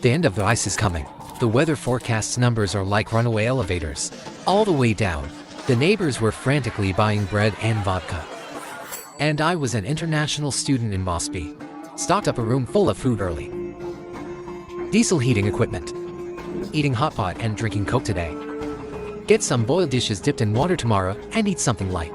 The end of the ice is coming. The weather forecast's numbers are like runaway elevators. All the way down. The neighbors were frantically buying bread and vodka. And I was an international student in Mosby. Stocked up a room full of food early. Diesel heating equipment. Eating hot pot and drinking Coke today. Get some boiled dishes dipped in water tomorrow and eat something light.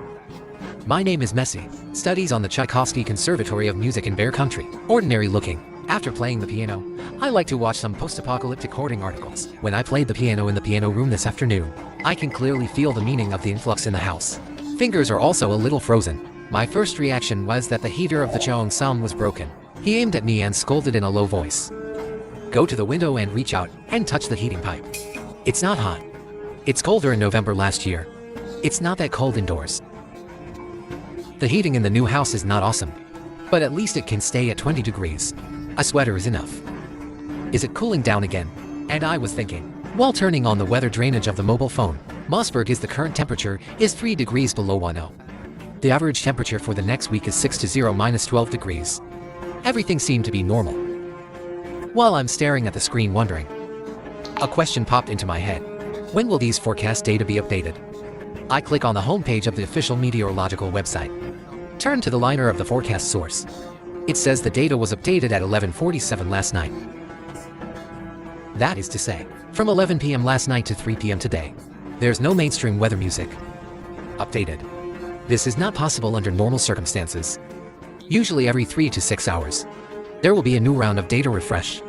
My name is Messi. Studies on the Tchaikovsky Conservatory of Music in Bear Country. Ordinary looking. After playing the piano, I like to watch some post-apocalyptic hoarding articles. When I played the piano in the piano room this afternoon, I can clearly feel the meaning of the influx in the house. Fingers are also a little frozen. My first reaction was that the heater of the Cheongsam was broken. He aimed at me and scolded in a low voice. Go to the window and reach out and touch the heating pipe. It's not hot. It's colder in November last year. It's not that cold indoors. The heating in the new house is not awesome. But at least it can stay at 20 degrees. A sweater is enough. Is it cooling down again? And I was thinking, while turning on the weather drainage of the mobile phone, Mossberg is the current temperature is 3 degrees below 10. The average temperature for the next week is 6 to 0 minus 12 degrees. Everything seemed to be normal. While I'm staring at the screen wondering, a question popped into my head. When will these forecast data be updated? I click on the homepage of the official meteorological website. Turn to the liner of the forecast source. It says the data was updated at 11:47 last night. That is to say, from 11 p.m. last night to 3 p.m. today. There's no mainstream weather music. Updated. This is not possible under normal circumstances. Usually every 3 to 6 hours. There will be a new round of data refresh.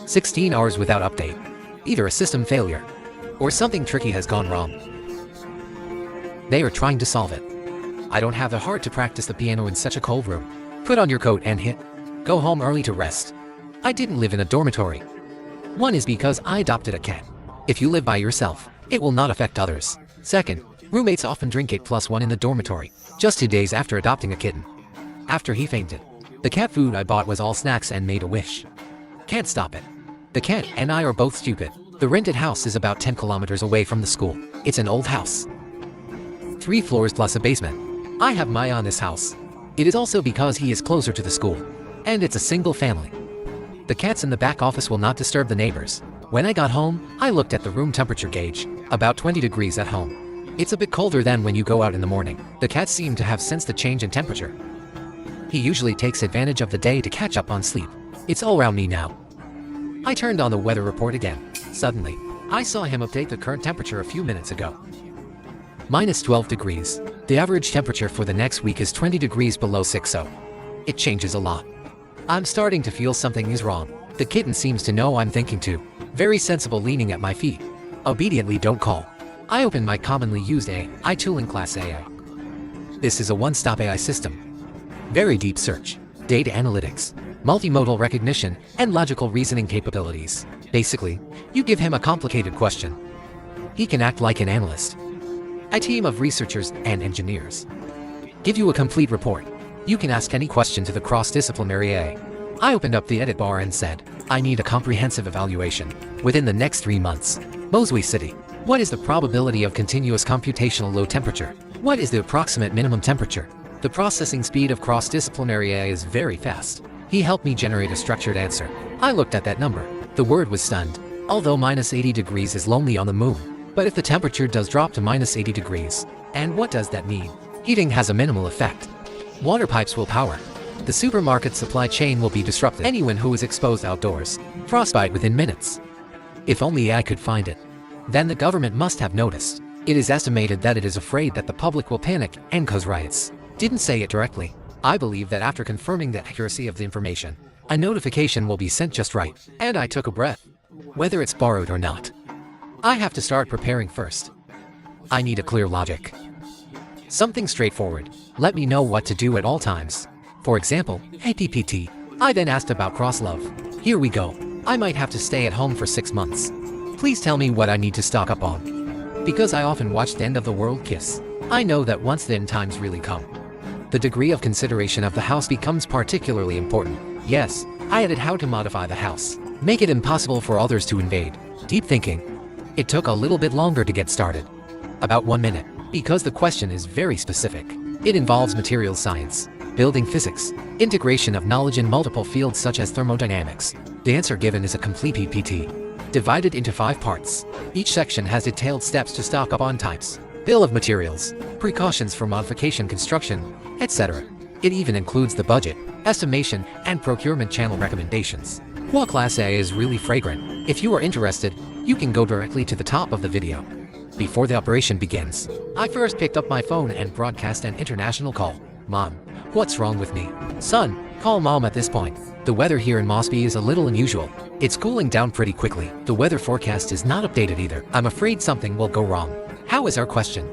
16 hours without update. Either a system failure, or something tricky has gone wrong. They are trying to solve it. I don't have the heart to practice the piano in such a cold room. Put on your coat and hit. Go home early to rest. I didn't live in a dormitory. One is because I adopted a cat. If you live by yourself, it will not affect others. Second, roommates often drink 8+1 in the dormitory, just 2 days after adopting a kitten. After he fainted, the cat food I bought was all snacks and made a wish. Can't stop it. The cat and I are both stupid. The rented house is about 10 kilometers away from the school. It's an old house. 3 floors plus a basement. I have my on this house. It is also because he is closer to the school. And it's a single family. The cats in the back office will not disturb the neighbors. When I got home, I looked at the room temperature gauge. About 20 degrees at home. It's a bit colder than when you go out in the morning. The cats seem to have sensed the change in temperature. He usually takes advantage of the day to catch up on sleep. It's all around me now. I turned on the weather report again. Suddenly, I saw him update the current temperature a few minutes ago. Minus 12 degrees. The average temperature for the next week is 20 degrees below 60. It changes a lot. I'm starting to feel something is wrong. The kitten seems to know I'm thinking too. Very sensible, leaning at my feet. Obediently don't call. I open my commonly used AI tool in Class AI. This is a one-stop AI system. Very deep search, data analytics, multimodal recognition, and logical reasoning capabilities. Basically, you give him a complicated question. He can act like an analyst. A team of researchers and engineers give you a complete report. You can ask any question to the cross-disciplinary AI. I opened up the edit bar and said, I need a comprehensive evaluation within the next 3 months. Mosby City. What is the probability of continuous computational low temperature? What is the approximate minimum temperature? The processing speed of cross-disciplinary AI is very fast. He helped me generate a structured answer. I looked at that number. The word was stunned. Although minus 80 degrees is lonely on the moon. But if the temperature does drop to minus 80 degrees, and what does that mean? Heating has a minimal effect. Water pipes will power. The supermarket supply chain will be disrupted. Anyone who is exposed outdoors, frostbite within minutes. If only I could find it. Then the government must have noticed. It is estimated that it is afraid that the public will panic and cause riots. Didn't say it directly. I believe that after confirming the accuracy of the information, a notification will be sent just right. And I took a breath. Whether it's borrowed or not, I have to start preparing first. I need a clear logic. Something straightforward. Let me know what to do at all times. For example, hey PPT. I then asked about cross-love. Here we go. I might have to stay at home for 6 months. Please tell me what I need to stock up on. Because I often watch the end of the world kiss. I know that once the end times really come, the degree of consideration of the house becomes particularly important. Yes, I added how to modify the house. Make it impossible for others to invade. Deep thinking. It took a little bit longer to get started. About 1 minute. Because the question is very specific. It involves materials science. Building physics. Integration of knowledge in multiple fields such as thermodynamics. The answer given is a complete PPT, divided into 5 parts. Each section has detailed steps to stock up on types, bill of materials, precautions for modification construction, etc. It even includes the budget, estimation, and procurement channel recommendations. While Class A is really fragrant, if you are interested, you can go directly to the top of the video. Before the operation begins, I first picked up my phone and broadcast an international call. Mom, what's wrong with me? Son, call mom at this point. The weather here in Mosby is a little unusual. It's cooling down pretty quickly. The weather forecast is not updated either. I'm afraid something will go wrong. How is our question?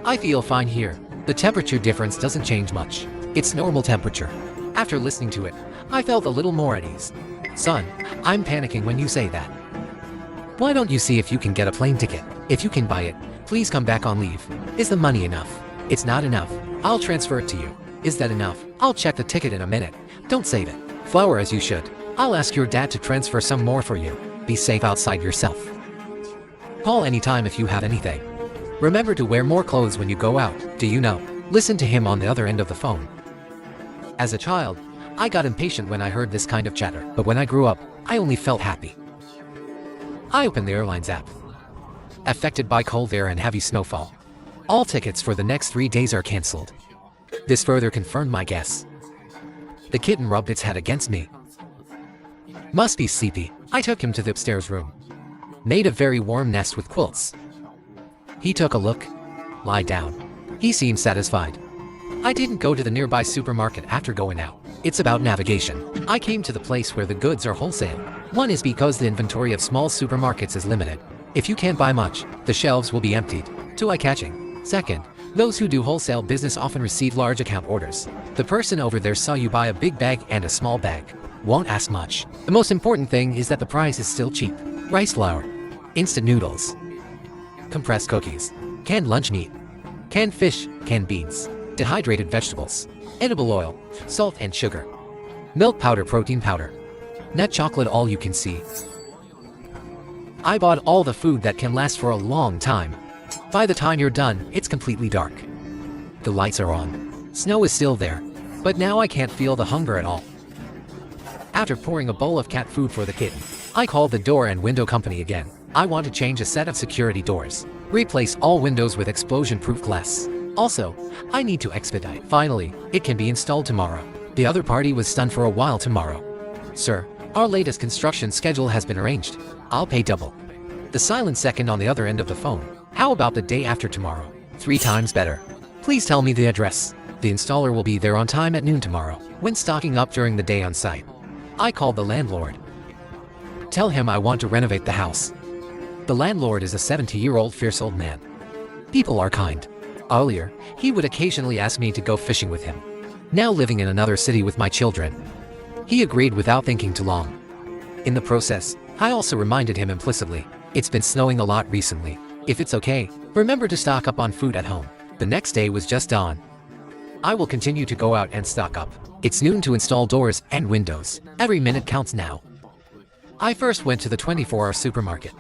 I feel fine here. The temperature difference doesn't change much. It's normal temperature. After listening to it, I felt a little more at ease. Son, I'm panicking when you say that. Why don't you see if you can get a plane ticket? If you can buy it, please come back on leave. Is the money enough? It's not enough. I'll transfer it to you. Is that enough? I'll check the ticket in a minute. Don't save it. Flower as you should. I'll ask your dad to transfer some more for you. Be safe outside yourself. Call anytime if you have anything. Remember to wear more clothes when you go out. Do you know? Listen to him on the other end of the phone. As a child, I got impatient when I heard this kind of chatter, but when I grew up, I only felt happy. I opened the airlines app. Affected by cold air and heavy snowfall. All tickets for the next 3 days are cancelled. This further confirmed my guess. The kitten rubbed its head against me. Must be sleepy. I took him to the upstairs room. Made a very warm nest with quilts. He took a look. Lie down. He seemed satisfied. I didn't go to the nearby supermarket after going out. It's about navigation. I came to the place where the goods are wholesale. One is because the inventory of small supermarkets is limited. If you can't buy much, the shelves will be emptied. Too eye-catching. Second, those who do wholesale business often receive large account orders. The person over there saw you buy a big bag and a small bag. Won't ask much. The most important thing is that the price is still cheap. Rice flour, instant noodles, compressed cookies, canned lunch meat, canned fish, canned beans, dehydrated vegetables, edible oil, salt and sugar, milk powder, protein powder, nut chocolate, all you can see. I bought all the food that can last for a long time. By the time you're done, it's completely dark. The lights are on. Snow is still there, but now I can't feel the hunger at all. After pouring a bowl of cat food for the kitten, I called the door and window company again. I want to change a set of security doors. Replace all windows with explosion-proof glass. Also, I need to expedite. Finally, it can be installed tomorrow. The other party was stunned for a while. Tomorrow. Sir, our latest construction schedule has been arranged. I'll pay double. The silent second on the other end of the phone. How about the day after tomorrow? 3 times better. Please tell me the address. The installer will be there on time at noon tomorrow, when stocking up during the day on site. I called the landlord. Tell him I want to renovate the house. The landlord is a 70-year-old fierce old man. People are kind. Earlier, he would occasionally ask me to go fishing with him. Now living in another city with my children, he agreed without thinking too long. In the process, I also reminded him implicitly, it's been snowing a lot recently. If it's okay, remember to stock up on food at home. The next day was just dawn. I will continue to go out and stock up. It's noon to install doors and windows. Every minute counts now. I first went to the 24-hour supermarket.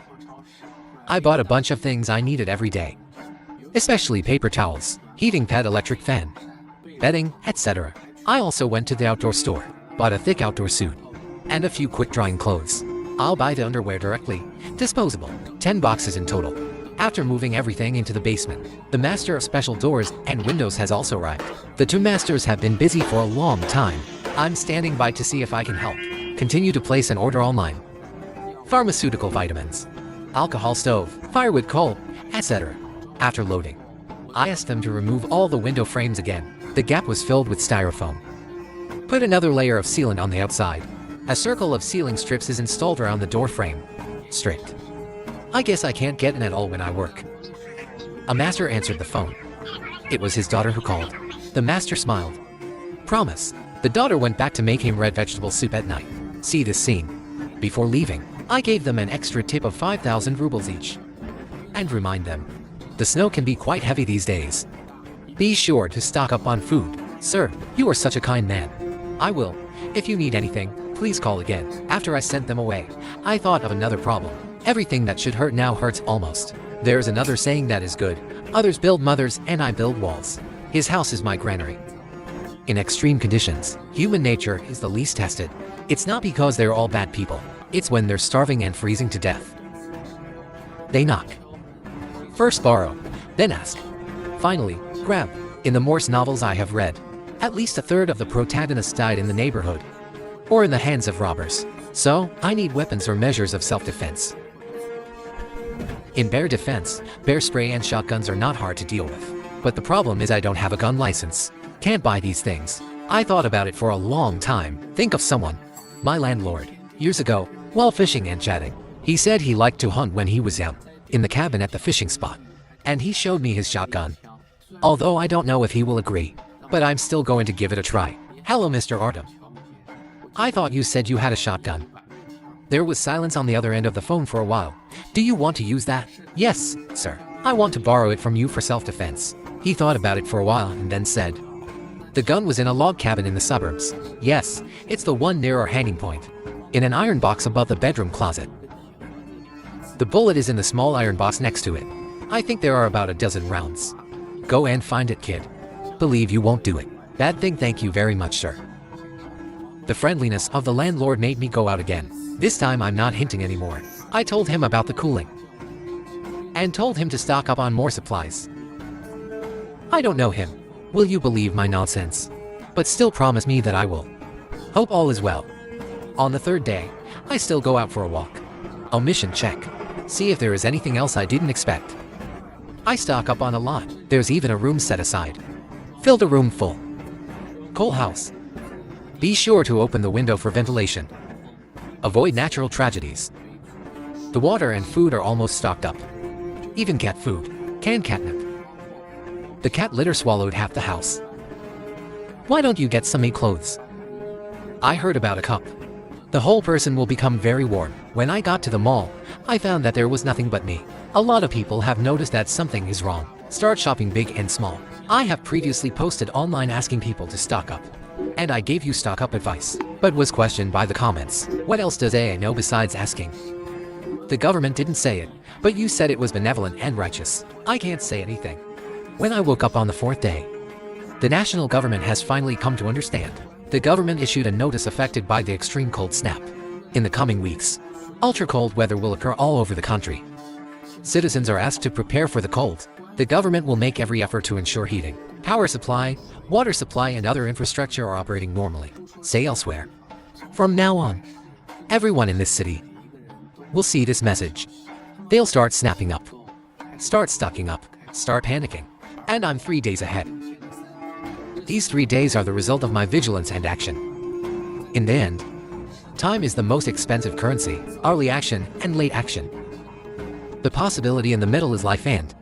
I bought a bunch of things I needed every day, especially paper towels, heating pad, electric fan, bedding, etc. I also went to the outdoor store, bought a thick outdoor suit, and a few quick-drying clothes. I'll buy the underwear directly, disposable, 10 boxes in total. After moving everything into the basement, the master of special doors and windows has also arrived. The 2 masters have been busy for a long time. I'm standing by to see if I can help. Continue to place an order online. Pharmaceutical vitamins, alcohol stove, firewood coal, etc. After loading, I asked them to remove all the window frames again. The gap was filled with styrofoam. Put another layer of sealant on the outside. A circle of sealing strips is installed around the door frame. Strict. I guess I can't get in at all when I work. A master answered the phone. It was his daughter who called. The master smiled. Promise. The daughter went back to making red vegetable soup at night. See this scene. Before leaving, I gave them an extra tip of 5,000 rubles each. And remind them, the snow can be quite heavy these days. Be sure to stock up on food. Sir, you are such a kind man. I will. If you need anything, please call again. After I sent them away, I thought of another problem. Everything that should hurt now hurts almost. There's another saying that is good. Others build mothers and I build walls. His house is my granary. In extreme conditions, human nature is the least tested. It's not because they're all bad people. It's when they're starving and freezing to death. They knock. First borrow, then ask. Finally, grab. In the Morse novels I have read, at least a third of the protagonists died in the neighborhood, or in the hands of robbers. So, I need weapons or measures of self-defense. In bear defense, bear spray and shotguns are not hard to deal with. But the problem is I don't have a gun license. Can't buy these things. I thought about it for a long time. Think of someone. My landlord. Years ago, while fishing and chatting, he said he liked to hunt when he was young, in the cabin at the fishing spot. And he showed me his shotgun. Although I don't know if he will agree, but I'm still going to give it a try. Hello, Mr. Artem. I thought you said you had a shotgun. There was silence on the other end of the phone for a while. Do you want to use that? Yes, sir. I want to borrow it from you for self-defense. He thought about it for a while and then said, the gun was in a log cabin in the suburbs. Yes, it's the one near our hanging point, in an iron box above the bedroom closet. The bullet is in the small iron box next to it. I think there are about a dozen rounds. Go and find it, kid. Believe you won't do it. Bad thing, thank you very much, sir. The friendliness of the landlord made me go out again. This time I'm not hinting anymore. I told him about the cooling, and told him to stock up on more supplies. I don't know him. Will you believe my nonsense? But still promise me that I will. Hope all is well. On the third day, I still go out for a walk. Omission check. See if there is anything else I didn't expect. I stock up on a lot. There's even a room set aside. Filled a room full. Coal house. Be sure to open the window for ventilation. Avoid natural tragedies. The water and food are almost stocked up. Even cat food. Canned catnip. The cat litter swallowed half the house. Why don't you get some clothes? I heard about a cup. The whole person will become very warm. When I got to the mall, I found that there was nothing but me. A lot of people have noticed that something is wrong. Start shopping big and small. I have previously posted online asking people to stock up. And I gave you stock up advice, but was questioned by the comments. What else does AA know besides asking? The government didn't say it, but you said it was benevolent and righteous. I can't say anything. When I woke up on the fourth day, the national government has finally come to understand. The government issued a notice affected by the extreme cold snap. In the coming weeks, ultra-cold weather will occur all over the country. Citizens are asked to prepare for the cold. The government will make every effort to ensure heating, power supply, water supply and other infrastructure are operating normally. Say elsewhere. From now on, everyone in this city will see this message. They'll start snapping up, start stocking up, start panicking. And I'm 3 days ahead. These 3 days are the result of my vigilance and action. In the end, time is the most expensive currency, early action and late action. The possibility in the middle is life and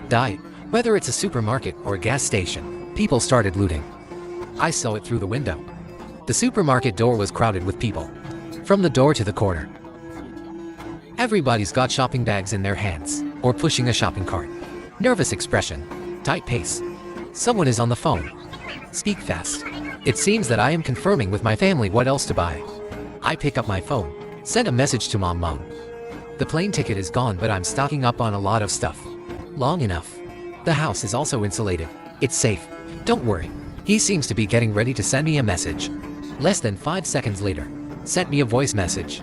die. Whether it's a supermarket or a gas station, people started looting. I saw it through the window. The supermarket door was crowded with people, from the door to the corner. Everybody's got shopping bags in their hands, or pushing a shopping cart. Nervous expression. Tight pace. Someone is on the phone. Speak fast. It seems that I am confirming with my family what else to buy. I pick up my phone. Send a message to Mom. The plane ticket is gone, but I'm stocking up on a lot of stuff. Long enough. The house is also insulated. It's safe. Don't worry. He seems to be getting ready to send me a message. Less than 5 seconds later, sent me a voice message.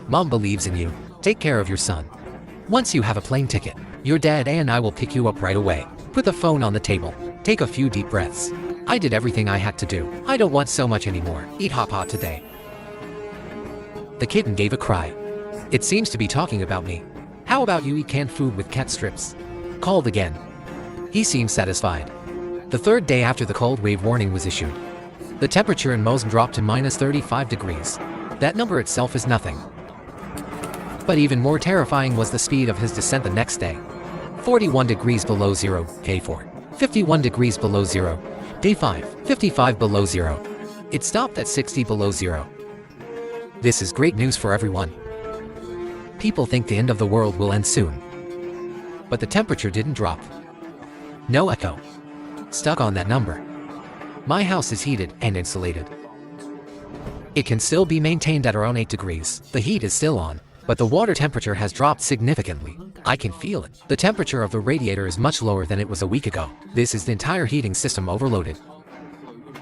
Mom believes in you. Take care of your son. Once you have a plane ticket, your dad and I will pick you up right away. Put the phone on the table. Take a few deep breaths. I did everything I had to do. I don't want so much anymore. Eat hot pot today. The kitten gave a cry. It seems to be talking about me. How about you eat canned food with cat strips? Called again. He seemed satisfied. The third day after the cold wave warning was issued, the temperature in Mosul dropped to -35 degrees. That number itself is nothing. But even more terrifying was the speed of his descent the next day. 41 degrees below zero, day 4. 51 degrees below zero, day 5. 55 below zero. It stopped at 60 below zero. This is great news for everyone. People think the end of the world will end soon. But the temperature didn't drop. No echo. Stuck on that number. My house is heated and insulated. It can still be maintained at around 8 degrees. The heat is still on, but the water temperature has dropped significantly. I can feel it. The temperature of the radiator is much lower than it was a week ago. This is the entire heating system overloaded.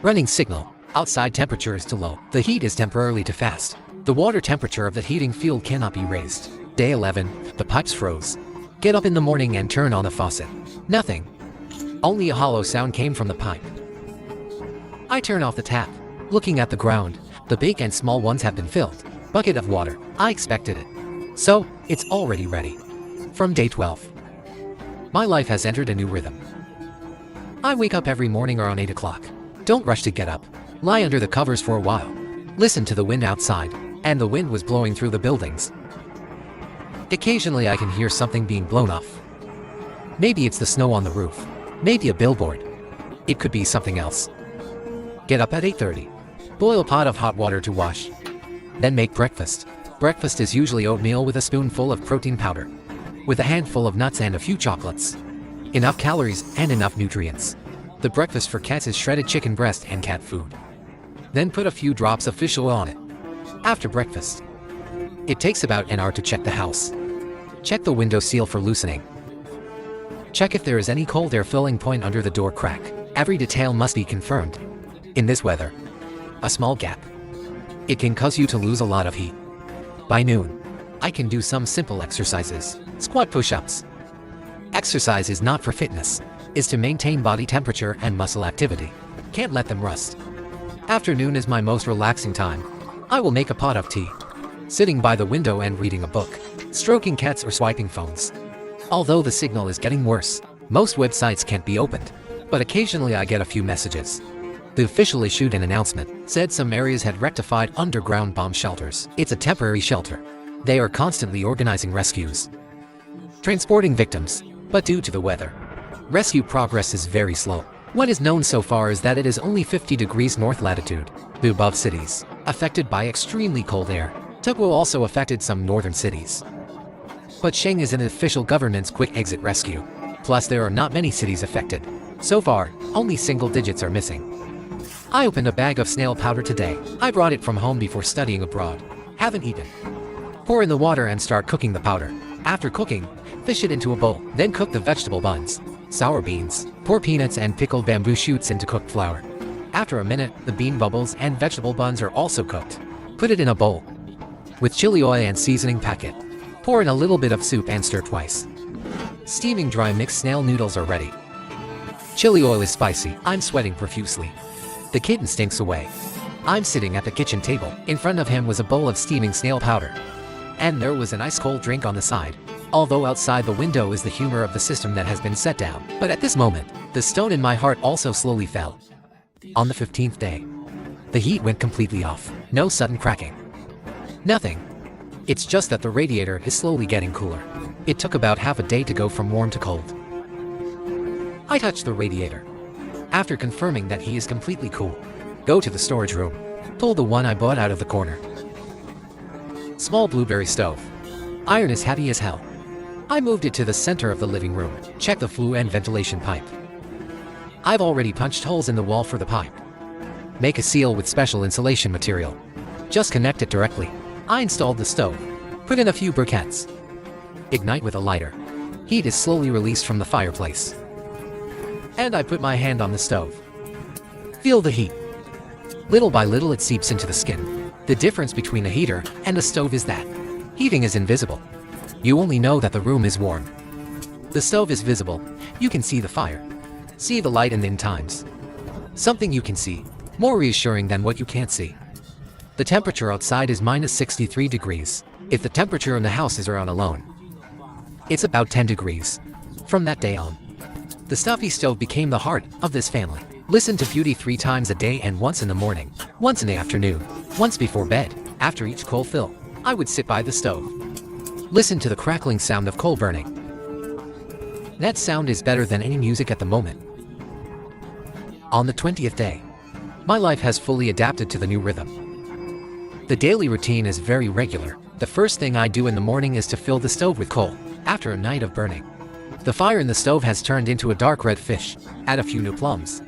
Running signal. Outside temperature is too low. The heat is temporarily too fast. The water temperature of the heating field cannot be raised. Day 11. The pipes froze. Get up in the morning and turn on the faucet. Nothing. Only a hollow sound came from the pipe. I turn off the tap. Looking at the ground, the big and small ones have been filled. Bucket of water. I expected it. So, it's already ready. From day 12. My life has entered a new rhythm. I wake up every morning around 8 o'clock. Don't rush to get up. Lie under the covers for a while. Listen to the wind outside, and the wind was blowing through the buildings. Occasionally I can hear something being blown off. Maybe it's the snow on the roof. Maybe a billboard. It could be something else. Get up at 8:30. Boil a pot of hot water to wash. Then make breakfast. Breakfast is usually oatmeal with a spoonful of protein powder, with a handful of nuts and a few chocolates. Enough calories and enough nutrients. The breakfast for cats is shredded chicken breast and cat food. Then put a few drops of fish oil on it. After breakfast, it takes about an hour to check the house. Check the window seal for loosening. Check if there is any cold air filling point under the door crack. Every detail must be confirmed. In this weather, a small gap, it can cause you to lose a lot of heat. By noon, I can do some simple exercises. Squat push-ups. Exercise is not for fitness, is to maintain body temperature and muscle activity. Can't let them rust. Afternoon is my most relaxing time. I will make a pot of tea, sitting by the window and reading a book, stroking cats or swiping phones. Although the signal is getting worse, most websites can't be opened, but occasionally I get a few messages. The official issued an announcement, said some areas had rectified underground bomb shelters. It's a temporary shelter. They are constantly organizing rescues, transporting victims, but due to the weather, rescue progress is very slow. What is known so far is that it is only 50 degrees north latitude, the above cities, affected by extremely cold air. Tokyo also affected some northern cities. But Sheng is an official government's quick exit rescue. Plus there are not many cities affected. So far, only single digits are missing. I opened a bag of snail powder today. I brought it from home before studying abroad. Haven't eaten. Pour in the water and start cooking the powder. After cooking, fish it into a bowl. Then cook the vegetable buns, sour beans, pour peanuts and pickled bamboo shoots into cooked flour. After a minute, the bean bubbles and vegetable buns are also cooked. Put it in a bowl with chili oil and seasoning packet. Pour in a little bit of soup and stir twice. Steaming dry mixed snail noodles are ready. Chili oil is spicy. I'm sweating profusely. The kitten stinks away. I'm sitting at the kitchen table. In front of him was a bowl of steaming snail powder. And there was an ice-cold drink on the side. Although outside the window is the humor of the system that has been set down. But at this moment, the stone in my heart also slowly fell. On the 15th day, the heat went completely off. No sudden cracking. Nothing. It's just that the radiator is slowly getting cooler. It took about half a day to go from warm to cold. I touched the radiator. After confirming that he is completely cool, go to the storage room. Pull the one I bought out of the corner. Small blueberry stove. Iron is heavy as hell. I moved it to the center of the living room. Check the flue and ventilation pipe. I've already punched holes in the wall for the pipe. Make a seal with special insulation material. Just connect it directly. I installed the stove. Put in a few briquettes. Ignite with a lighter. Heat is slowly released from the fireplace. And I put my hand on the stove. Feel the heat. Little by little it seeps into the skin. The difference between a heater and a stove is that heating is invisible. You only know that the room is warm. The stove is visible. You can see the fire. See the light in times. Something you can see. More reassuring than what you can't see. The temperature outside is minus 63 degrees. If the temperature in the house is around alone, it's about 10 degrees. From that day on, the stuffy stove became the heart of this family. Listen to Beauty 3 times a day and once in the morning, once in the afternoon, once before bed. After each coal fill, I would sit by the stove. Listen to the crackling sound of coal burning. That sound is better than any music at the moment. On the 20th day, my life has fully adapted to the new rhythm. The daily routine is very regular. The first thing I do in the morning is to fill the stove with coal, after a night of burning. The fire in the stove has turned into a dark red fish. Add a few new plums.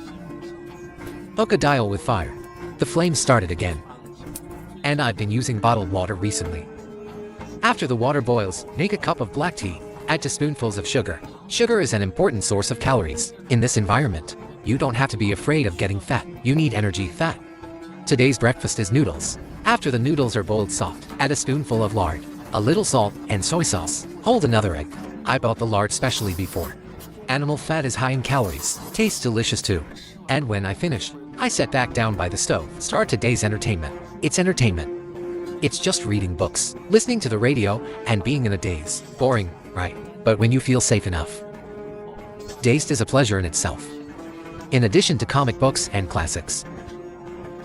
Hook a dial with fire. The flame started again. And I've been using bottled water recently. After the water boils, make a cup of black tea. Add 2 spoonfuls of sugar. Sugar is an important source of calories in this environment. You don't have to be afraid of getting fat. You need energy fat. Today's breakfast is noodles. After the noodles are boiled soft, add a spoonful of lard, a little salt, and soy sauce. Hold another egg. I bought the lard specially before. Animal fat is high in calories. Tastes delicious too. And when I finished, I sat back down by the stove. Start today's entertainment. It's entertainment. It's just reading books, listening to the radio, and being in a daze. Boring, right? But when you feel safe enough. Dazed is a pleasure in itself. In addition to comic books and classics.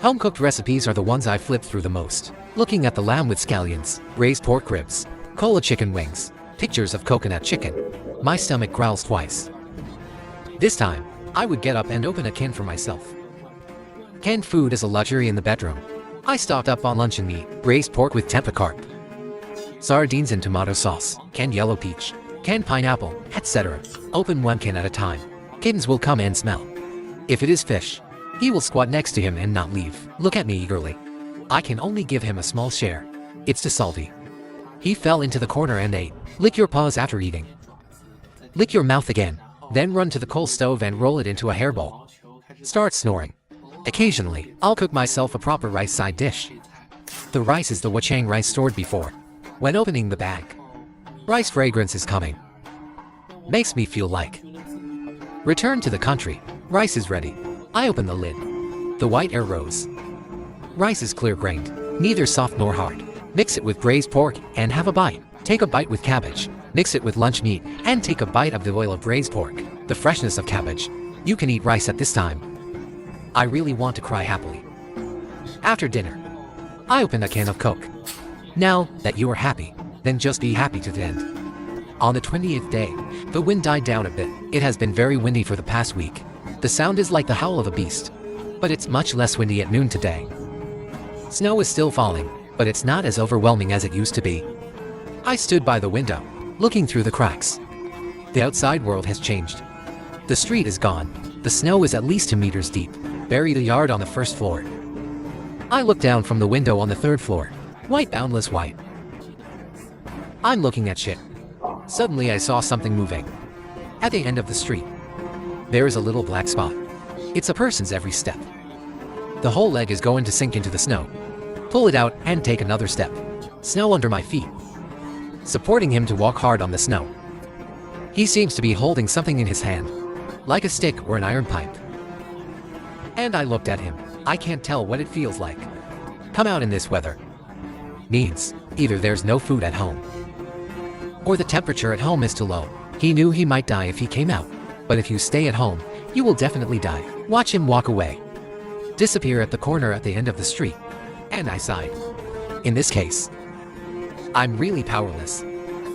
Home-cooked recipes are the ones I flip through the most. Looking at the lamb with scallions, raised pork ribs, cola chicken wings, pictures of coconut chicken. My stomach growls twice. This time, I would get up and open a can for myself. Canned food is a luxury in the bedroom. I stocked up on lunch and meat, braised pork with tempeh carp, sardines and tomato sauce, canned yellow peach, canned pineapple, etc. Open one can at a time. Kittens will come and smell. If it is fish, he will squat next to him and not leave. Look at me eagerly. I can only give him a small share. It's too salty. He fell into the corner and ate. Lick your paws after eating. Lick your mouth again. Then run to the coal stove and roll it into a hairball. Start snoring. Occasionally, I'll cook myself a proper rice side dish. The rice is the Wachang rice stored before. When opening the bag, rice fragrance is coming. Makes me feel like return to the country. Rice is ready. I open the lid. The white air rose. Rice is clear-grained, neither soft nor hard. Mix it with braised pork and have a bite. Take a bite with cabbage. Mix it with lunch meat and take a bite of the oil of braised pork. The freshness of cabbage. You can eat rice at this time. I really want to cry happily. After dinner, I open a can of Coke. Now that you are happy, then just be happy to the end. On the 20th day, the wind died down a bit. It has been very windy for the past week. The sound is like the howl of a beast, but it's much less windy at noon today. Snow is still falling, but it's not as overwhelming as it used to be. I stood by the window, looking through the cracks. The outside world has changed. The street is gone. The snow is at least 2 meters deep. Bury the yard on the first floor. I look down from the window on the 3rd floor. White, boundless white. I'm looking at shit. Suddenly I saw something moving. At the end of the street, there is a little black spot. It's a person's every step. The whole leg is going to sink into the snow. Pull it out and take another step. Snow under my feet. Supporting him to walk hard on the snow. He seems to be holding something in his hand, like a stick or an iron pipe. And I looked at him. I can't tell what it feels like. Come out in this weather means either there's no food at home, or the temperature at home is too low. He knew he might die if he came out. But if you stay at home, you will definitely die. Watch him walk away. Disappear at the corner at the end of the street. And I sighed. In this case, I'm really powerless.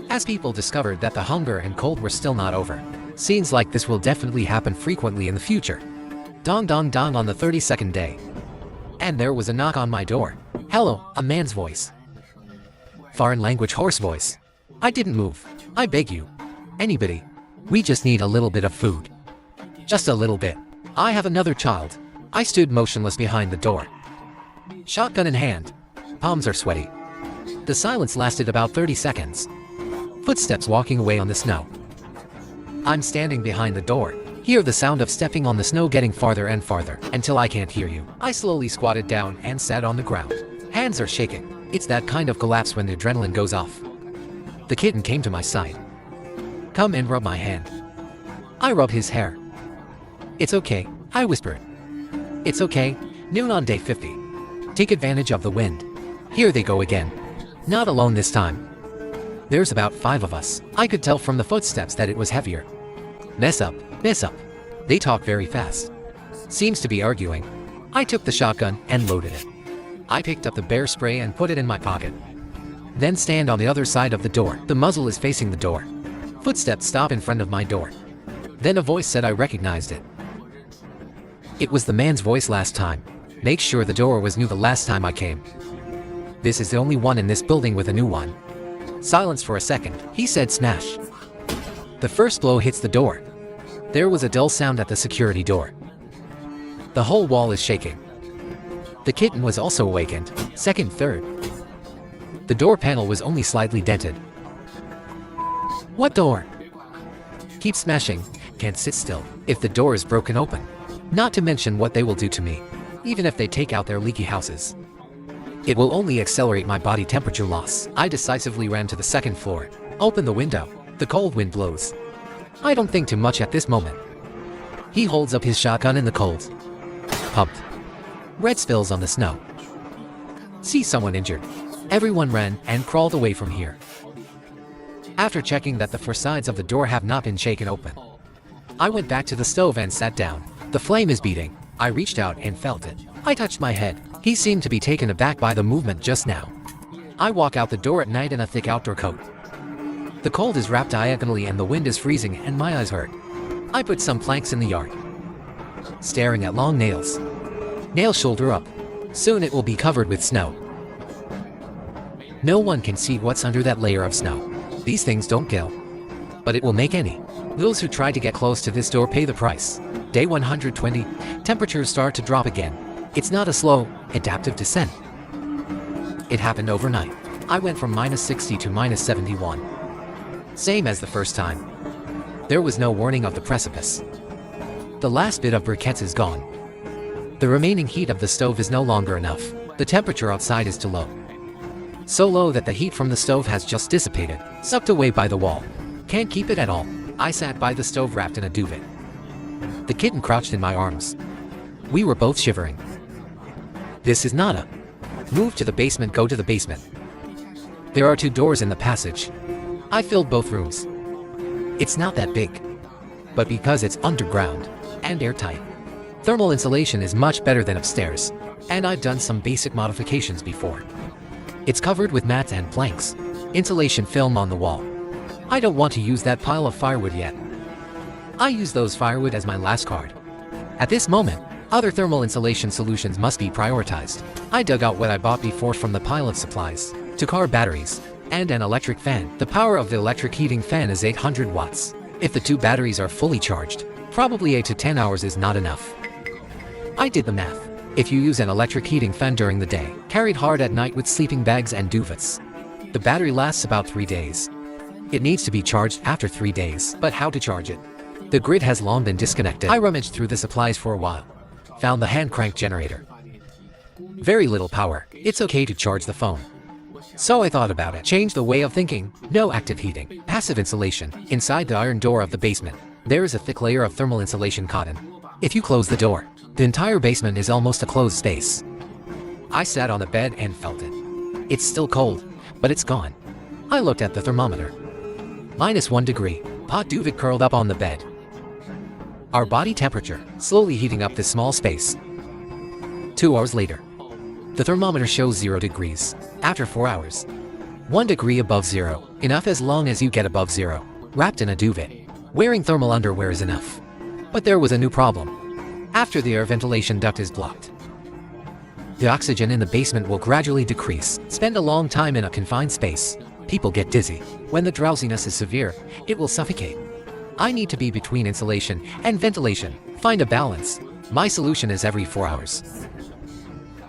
As people discovered that the hunger and cold were still not over. Scenes like this will definitely happen frequently in the future. Dong dong dong on the 32nd day. And there was a knock on my door. Hello, a man's voice. Foreign language hoarse voice. I didn't move. I beg you. Anybody. We just need a little bit of food. Just a little bit. I have another child. I stood motionless behind the door. Shotgun in hand. Palms are sweaty. The silence lasted about 30 seconds. Footsteps walking away on the snow. I'm standing behind the door. Hear the sound of stepping on the snow getting farther and farther, until I can't hear you. I slowly squatted down and sat on the ground. Hands are shaking. It's that kind of collapse when the adrenaline goes off. The kitten came to my side. Come and rub my hand. I rubbed his hair. It's okay, I whispered. It's okay, noon on day 50. Take advantage of the wind. Here they go again. Not alone this time. There's about 5 of us. I could tell from the footsteps that it was heavier. Mess up, mess up. They talk very fast. Seems to be arguing. I took the shotgun and loaded it. I picked up the bear spray and put it in my pocket. Then stand on the other side of the door. The muzzle is facing the door. Footsteps stop in front of my door. Then a voice said I recognized it. It was the man's voice last time. Make sure the door was new the last time I came. This is the only one in this building with a new one. Silence for a second. He said smash. The first blow hits the door. There was a dull sound at the security door. The whole wall is shaking. The kitten was also awakened. Second, third. The door panel was only slightly dented. What door? Keep smashing. Can't sit still. If the door is broken open, Not to mention what they will do to me, even if they take out their leaky houses. It will only accelerate my body temperature loss. I decisively ran to the second floor. Open the window. The cold wind blows. I don't think too much at this moment. He holds up his shotgun in the cold. Pumped. Red spills on the snow. See someone injured. Everyone ran and crawled away from here. After checking that the four sides of the door have not been shaken open, I went back to the stove and sat down. The flame is beating. I reached out and felt it. I touched my head. He seemed to be taken aback by the movement just now. I walk out the door at night in a thick outdoor coat. The cold is wrapped diagonally and the wind is freezing and my eyes hurt. I put some planks in the yard. Staring at long nails. Nails shoulder up. Soon it will be covered with snow. No one can see what's under that layer of snow. These things don't kill, but it will make any. Those who try to get close to this door pay the price. Day 120, temperatures start to drop again. It's not a slow, adaptive descent. It happened overnight. I went from -60 to -71. Same as the first time. There was no warning of the precipice. The last bit of briquettes is gone. The remaining heat of the stove is no longer enough. The temperature outside is too low. So low that the heat from the stove has just dissipated, sucked away by the wall. Can't keep it at all. I sat by the stove wrapped in a duvet. The kitten crouched in my arms. We were both shivering. This is not a move to the basement, go to the basement. There are two doors in the passage. I filled both rooms. It's not that big, but because it's underground and airtight, thermal insulation is much better than upstairs, and I've done some basic modifications before. It's covered with mats and planks, insulation film on the wall. I don't want to use that pile of firewood yet. I use those firewood as my last card. At this moment, other thermal insulation solutions must be prioritized. I dug out what I bought before from the pile of supplies, two car batteries, and an electric fan. The power of the electric heating fan is 800 watts. If the two batteries are fully charged, probably 8 to 10 hours is not enough. I did the math. If you use an electric heating fan during the day, carried hard at night with sleeping bags and duvets, the battery lasts about 3 days. It needs to be charged after 3 days, but how to charge it? The grid has long been disconnected. I rummaged through the supplies for a while. Found the hand crank generator. Very little power. It's okay to charge the phone. So I thought about it. Changed the way of thinking. No active heating. Passive insulation. Inside the iron door of the basement, there is a thick layer of thermal insulation cotton. If you close the door, the entire basement is almost a closed space. I sat on the bed and felt it. It's still cold, but it's gone. I looked at the thermometer. -1 degree. Pot duvet curled up on the bed. Our body temperature, slowly heating up this small space. 2 hours later, the thermometer shows 0 degrees. After 4 hours, 1 degree above zero. Enough as long as you get above zero. Wrapped in a duvet. Wearing thermal underwear is enough. But there was a new problem. After the air ventilation duct is blocked, the oxygen in the basement will gradually decrease. Spend a long time in a confined space. People get dizzy. When the drowsiness is severe, it will suffocate. I need to be between insulation and ventilation. Find a balance. My solution is every 4 hours.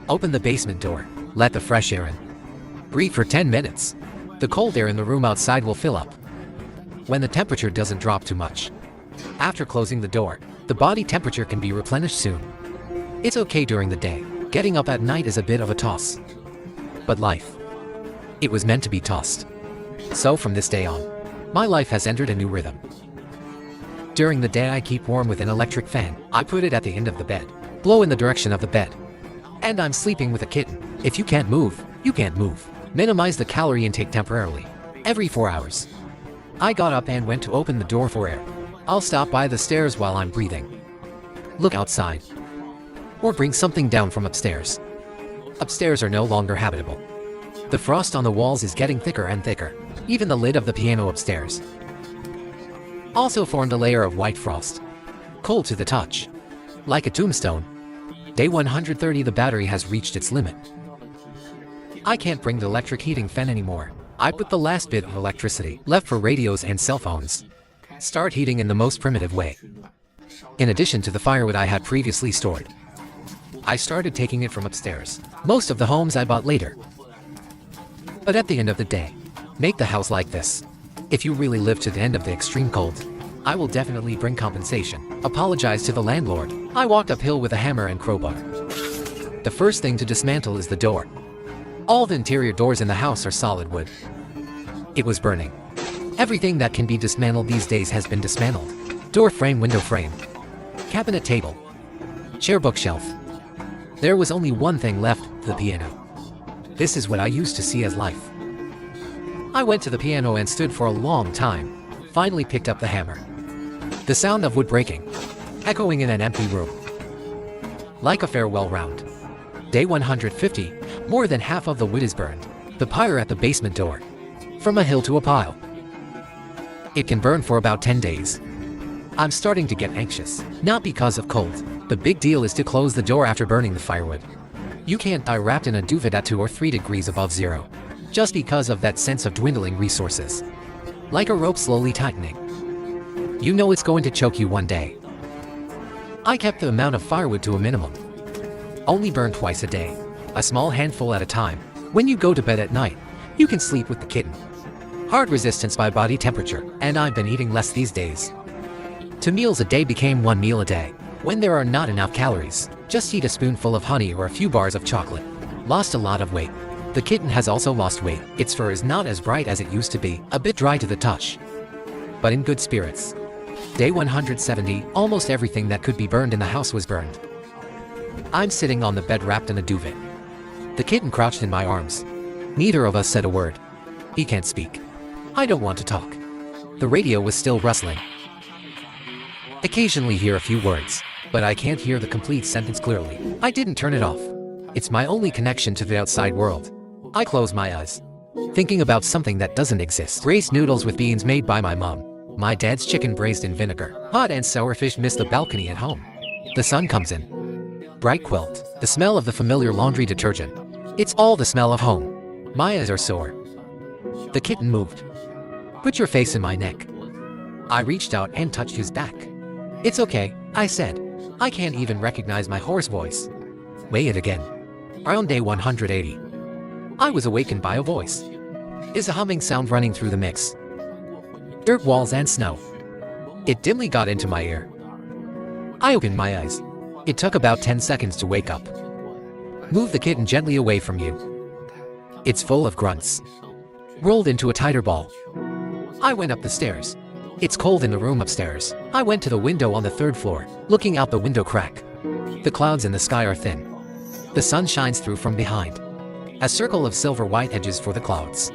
Open the basement door. Let the fresh air in. Breathe for 10 minutes. The cold air in the room outside will fill up when the temperature doesn't drop too much. After closing the door, the body temperature can be replenished soon. It's okay during the day. Getting up at night is a bit of a toss. But life, it was meant to be tossed. So from this day on, my life has entered a new rhythm. During the day I keep warm with an electric fan. I put it at the end of the bed, blow in the direction of the bed. And I'm sleeping with a kitten. If you can't move, you can't move. Minimize the calorie intake temporarily. Every 4 hours. I got up and went to open the door for air. I'll stop by the stairs while I'm breathing. Look outside. Or bring something down from upstairs. Upstairs are no longer habitable. The frost on the walls is getting thicker and thicker. Even the lid of the piano upstairs also formed a layer of white frost. Cold to the touch. Like a tombstone. Day 130, the battery has reached its limit. I can't bring the electric heating fan anymore. I put the last bit of electricity left for radios and cell phones. Start heating in the most primitive way. In addition to the firewood I had previously stored, I started taking it from upstairs. Most of the homes I bought later. But at the end of the day, make the house like this. If you really live to the end of the extreme cold, I will definitely bring compensation. Apologize to the landlord. I walked uphill with a hammer and crowbar. The first thing to dismantle is the door. All the interior doors in the house are solid wood. It was burning. Everything that can be dismantled these days has been dismantled. Door frame, window frame, cabinet table, chair, bookshelf. There was only one thing left, the piano. This is what I used to see as life. I went to the piano and stood for a long time, finally picked up the hammer. The sound of wood breaking, echoing in an empty room. Like a farewell round. Day 150, more than half of the wood is burned. The pyre at the basement door. From a hill to a pile. It can burn for about 10 days. I'm starting to get anxious, not because of cold. The big deal is to close the door after burning the firewood. You can't die wrapped in a duvet at 2 or 3 degrees above zero, just because of that sense of dwindling resources. Like a rope slowly tightening. You know it's going to choke you one day. I kept the amount of firewood to a minimum. Only burn twice a day, a small handful at a time. When you go to bed at night, you can sleep with the kitten. Hard resistance by body temperature, and I've been eating less these days. 2 meals a day became 1 meal a day. When there are not enough calories, just eat a spoonful of honey or a few bars of chocolate. Lost a lot of weight. The kitten has also lost weight. Its fur is not as bright as it used to be, a bit dry to the touch, but in good spirits. Day 170, almost everything that could be burned in the house was burned. I'm sitting on the bed wrapped in a duvet. The kitten crouched in my arms. Neither of us said a word. He can't speak. I don't want to talk. The radio was still rustling. Occasionally hear a few words, but I can't hear the complete sentence clearly. I didn't turn it off. It's my only connection to the outside world. I close my eyes, thinking about something that doesn't exist. Braised noodles with beans made by my mom. My dad's chicken braised in vinegar. Hot and sour fish miss the balcony at home. The sun comes in. Bright quilt. The smell of the familiar laundry detergent. It's all the smell of home. My eyes are sore. The kitten moved. Put your face in my neck. I reached out and touched his back. It's okay, I said. I can't even recognize my hoarse voice. Weigh it again. Around day 180. I was awakened by a voice. Is a humming sound running through the mix. Dirt walls and snow. It dimly got into my ear. I opened my eyes. It took about 10 seconds to wake up. Move the kitten gently away from you. It's full of grunts. Rolled into a tighter ball. I went up the stairs. It's cold in the room upstairs. I went to the window on the 3rd floor, looking out the window crack. The clouds in the sky are thin. The sun shines through from behind. A circle of silver white edges for the clouds.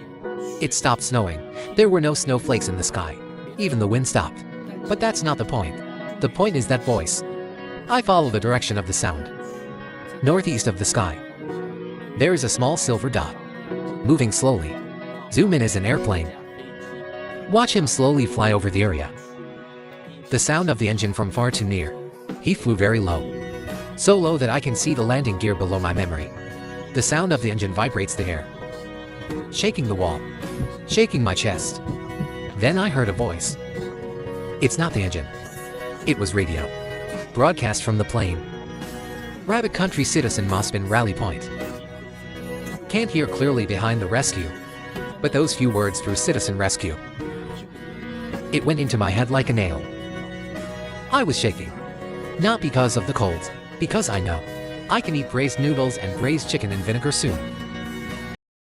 It stopped snowing. There were no snowflakes in the sky. Even the wind stopped. But that's not the point. The point is that voice. I follow the direction of the sound. Northeast of the sky. There is a small silver dot. Moving slowly. Zoom in as an airplane. Watch him slowly fly over the area. The sound of the engine from far too near. He flew very low. So low that I can see the landing gear below my memory. The sound of the engine vibrates the air. Shaking the wall. Shaking my chest. Then I heard a voice. It's not the engine. It was radio. Broadcast from the plane. Rabbit Country Citizen Mospin Rally Point. Can't hear clearly behind the rescue. But those few words through Citizen Rescue. It went into my head like a nail. I was shaking. Not because of the cold, because I know. I can eat braised noodles and braised chicken in vinegar soon.